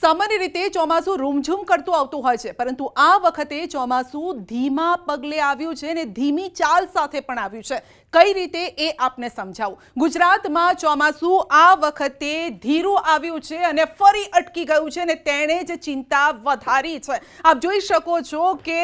સામાન્ય રીતે ચોમાસું રૂમઝૂમ કરતું આવતું હોય છે, પરંતુ આ વખતે ચોમાસું ધીમા પગલે આવ્યું છે અને ધીમી ચાલ સાથે પણ આવ્યું છે। કઈ રીતે એ આપને સમજાવું। ગુજરાતમાં ચોમાસું આ વખતે ધીરું આવ્યું છે અને ફરી અટકી ગયું છે અને તેણે જ ચિંતા વધારી છે। આપ જોઈ શકો છો કે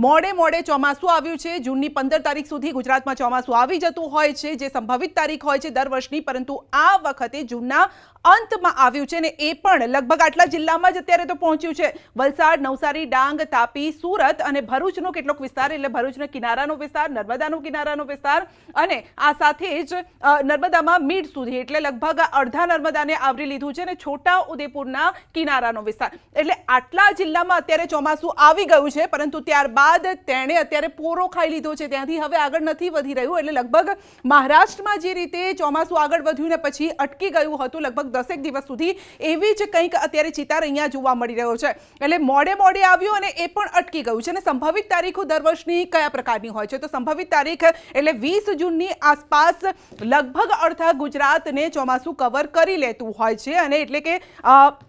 મોડે મોડે ચોમાસું આવ્યું છે। જૂનની 15 તારીખ સુધી ગુજરાતમાં ચોમાસું આવી જતું હોય છે, જે સંભવિત તારીખ હોય છે દર વર્ષની, પરંતુ આ વખતે જૂનના અંતમાં આવ્યું છે અને એ પણ લગભગ આટલા જિલ્લામાં જ અત્યારે તો પહોંચ્યું છે। વલસાડ, નવસારી, ડાંગ, તાપી, સુરત અને ભરૂચનો કેટલોક વિસ્તાર, એટલે ભરૂચના કિનારાનો વિસ્તાર, નર્મદાનો કિનારાનો વિસ્તાર અને આ સાથે જ નર્મદામાં મીડ સુધી, એટલે લગભગ અડધા નર્મદાને આવરી લીધું છે અને છોટા ઉદેપુરના કિનારાનો વિસ્તાર, એટલે આટલા જિલ્લામાં અત્યારે ચોમાસું આવી ગયું છે। પરંતુ ત્યારબાદ તેણે અત્યારે પોરો ખાઈ લીધો છે, ત્યાંથી હવે આગળ નથી વધી રહ્યું। એટલે લગભગ મહારાષ્ટ્રમાં જે રીતે ચોમાસું આગળ વધ્યું ને પછી અટકી ગયું હતું લગભગ 10 દિવસ સુધી, એવી જ કંઈક અત્યારે ચિતાર અહીંયા જોવા મળી રહ્યો છે। એટલે મોડે મોડે આવ્યું અને એ પણ અટકી ગયું છે। અને સંભવિત તારીખો દર વર્ષની કયા પ્રકારની હોય છે, તો સંભવિત તારીખ એટલે 20 જૂનની આસપાસ લગભગ અડધા ગુજરાતને ચોમાસું કવર કરી લેતું હોય છે। અને એટલે કે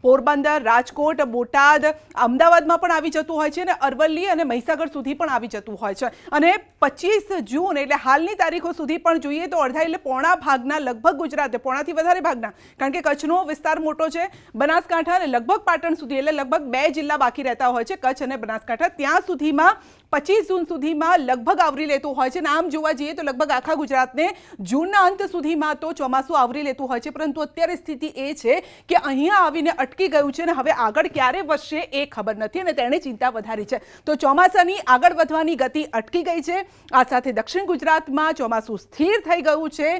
પોરબંદર, રાજકોટ, બોટાદ, અમદાવાદમાં પણ આવી જતું હોય છે અને અરવલ્લી અને મહીસાગર સુધી પણ આવી જતું હોય છે। અને 25 જૂન એટલે હાલની તારીખો સુધી પણ જોઈએ તો અડધા એટલે પોણા ભાગના લગભગ ગુજરાત, પોણાથી વધારે ભાગના, કારણ કે કચ્છનો વિસ્તાર મોટો છે, બનાસકાંઠા અને લગભગ પાટણ સુધી, એટલે લગભગ 2 જિલ્લા બાકી રહેતા હોય છે, કચ્છ અને બનાસકાંઠા, ત્યાં સુધીમાં 25 જૂન સુધીમાં લગભગ આવરી લેતું હોય છે। આમ જોવા જઈએ તો લગભગ આખા ગુજરાતને જૂનના અંત સુધીમાં તો ચોમાસું આવરી લેતું હોય છે। પરંતુ અત્યારે સ્થિતિ એ છે કે અહીંયા આવીને અટકી ગયું છે અને હવે આગળ ક્યારે વધશે એ ખબર નથી અને તેણે ચિંતા વધારી છે। તો ચોમાસાની આગળ વધવાની ગતિ અટકી ગઈ છે। આ સાથે દક્ષિણ ગુજરાતમાં ચોમાસું સ્થિર થઈ ગયું છે,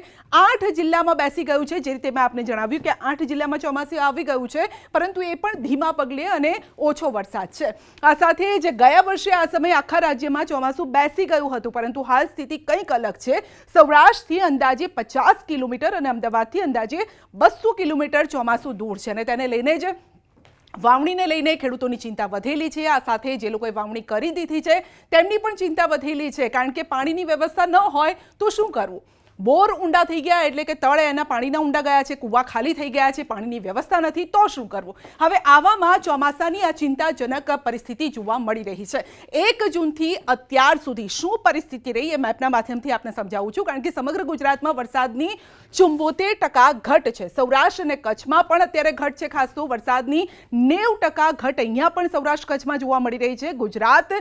8 જિલ્લામાં બેસી ગયું છે। જે રીતે મેં આપને જણાવ્યું કે 8 જિલ્લામાં ચોમાસું આવી ગયું છે, પરંતુ એ પણ ધીમા પગલે અને ઓછો વરસાદ છે। આ સાથે જ ગયા વર્ષે આ સમયે આખા રાજ્યમાં ચોમાસું બેસી ગયું હતું, પરંતુ હાલ સ્થિતિ કંઈક અલગ છે। સૌરાષ્ટ્રથી અંદાજે 50 કિલોમીટર અને અમદાવાદથી અંદાજે 200 કિલોમીટર ચોમાસું દૂર છે અને તેને લઈને જ વાવણીને લઈને ખેડૂતોની ચિંતા વધેલી છે। આ સાથે જે લોકોએ વાવણી કરી દીધી છે તેમની પણ ચિંતા વધેલી છે, કારણ કે પાણીની વ્યવસ્થા ન હોય તો શું કરવું। બોર ઊંડા થઈ ગયા, એટલે કે તળે એના પાણીના ઊંડા ગયા છે, કૂવા ખાલી થઈ ગયા છે, પાણીની વ્યવસ્થા નથી, તો શું કરવું। હવે આવામાં ચોમાસાની આ ચિંતાજનક પરિસ્થિતિ જોવા મળી રહી છે। 1 જૂનથી અત્યાર સુધી શું પરિસ્થિતિ રહી એ મેપના માધ્યમથી આપને સમજાવું છું, કારણ કે સમગ્ર ગુજરાતમાં વરસાદની 74% ઘટ છે। સૌરાષ્ટ્ર અને કચ્છમાં પણ અત્યારે ઘટ છે, ખાસ તો વરસાદની 90% ઘટ અહીંયા પણ સૌરાષ્ટ્ર કચ્છમાં જોવા મળી રહી છે। ગુજરાત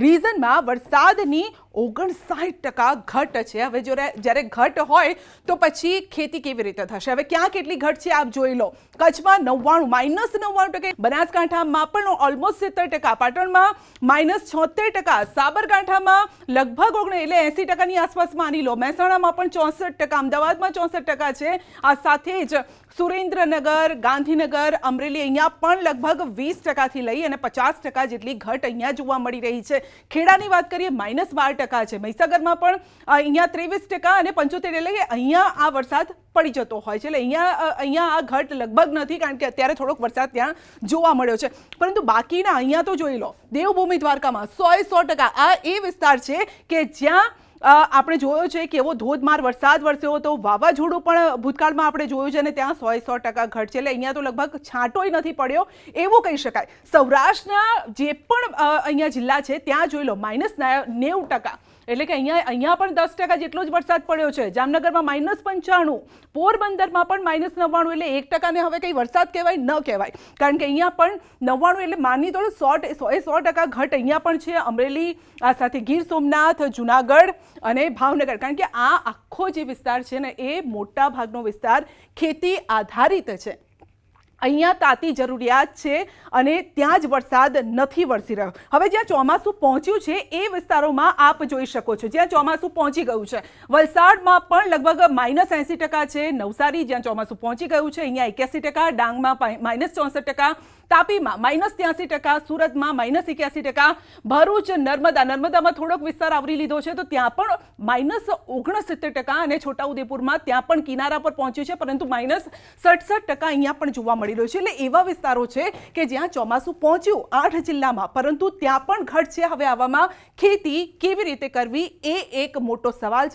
રીઝનમાં વરસાદની 59% ઘટ છે। હવે જ્યારે ઘટ હોય તો પછી ખેતી કેવી રીતે થશે। હવે ક્યાં કેટલી ઘટ છે આપ જોઈ લો। કચ્છમાં 99%, બનાસકાંઠામાં પણ ઓલમોસ્ટ 70%, પાટણમાં -76%, સાબરકાંઠામાં લગભગ 80%ની આસપાસ માની લો, મહેસાણામાં પણ 64%, અમદાવાદમાં 64% છે। આ સાથે જ સુરેન્દ્રનગર, ગાંધીનગર, અમરેલી અહીંયા પણ લગભગ 20%થી લઈ અને 50% જેટલી ઘટ અહીંયા જોવા મળી રહી છે। ખેડાની વાત કરીએ -12% છે, મહીસાગરમાં પણ અહીંયા 23% અને 75%, એટલે કે અહીંયા આ વરસાદ પડી જતો હોય છે। એટલે અહીંયા આ ઘટ લગભગ નથી, કારણ કે અત્યારે થોડોક વરસાદ ત્યાં જોવા મળ્યો છે, પરંતુ બાકીના અહીંયા તો જોઈ લો, દેવભૂમિ દ્વારકામાં 100% આ એ વિસ્તાર છે કે જ્યાં આપણે જોયો છે કે એવો ધોધમાર વરસાદ વરસ્યો હતો, વાવાઝોડું પણ ભૂતકાળમાં આપણે જોયું છે અને ત્યાં 100% ઘટ છે। એટલે અહીંયા તો લગભગ છાંટોય નથી પડ્યો એવું કહી શકાય। સૌરાષ્ટ્રના જે પણ અહીંયા જિલ્લા છે ત્યાં જોઈ લો -90%, એટલે કે અહીંયા પણ 10% જેટલો જ વરસાદ પડ્યો છે। જામનગરમાં -95, પોરબંદરમાં પણ -99, એટલે 1%ને હવે કંઈ વરસાદ કહેવાય ન કહેવાય, કારણ કે અહીંયા પણ 99 એટલે માની તો 100% ઘટ અહીંયા પણ છે। અમરેલી, આ સાથે ગીર સોમનાથ, જુનાગઢ અને ભાવનગર, કારણ કે આ આખો જે વિસ્તાર છે ને એ મોટા ભાગનો વિસ્તાર ખેતી આધારિત છે। અહીંયા તાતી જરૂરિયાત છે અને ત્યાં જ વરસાદ નથી વરસી રહ્યો। હવે જ્યાં ચોમાસું પહોંચ્યું છે એ વિસ્તારોમાં આપ જોઈ શકો છો, જ્યાં ચોમાસું પહોંચી ગયું છે, વલસાડમાં પણ લગભગ -80% છે, નવસારી જ્યાં ચોમાસું પહોંચી ગયું છે અહીંયા 81%, ડાંગમાં -64%, તાપીમાં -83%, સુરતમાં -81%, ભરૂચ, નર્મદામાં થોડોક વિસ્તાર આવરી લીધો છે તો ત્યાં પણ -69% અને છોટાઉદેપુરમાં ત્યાં પણ કિનારા પર પહોંચ્યું છે, પરંતુ -67% અહીંયા પણ જોવા મળી રહ્યું છે। એટલે એવા વિસ્તારો છે કે જ્યાં ચોમાસું પહોંચ્યું 8 જિલ્લામાં, પરંતુ ત્યાં પણ ઘટ છે। હવે આવામાં ખેતી કેવી રીતે કરવી એ એક મોટો સવાલ છે।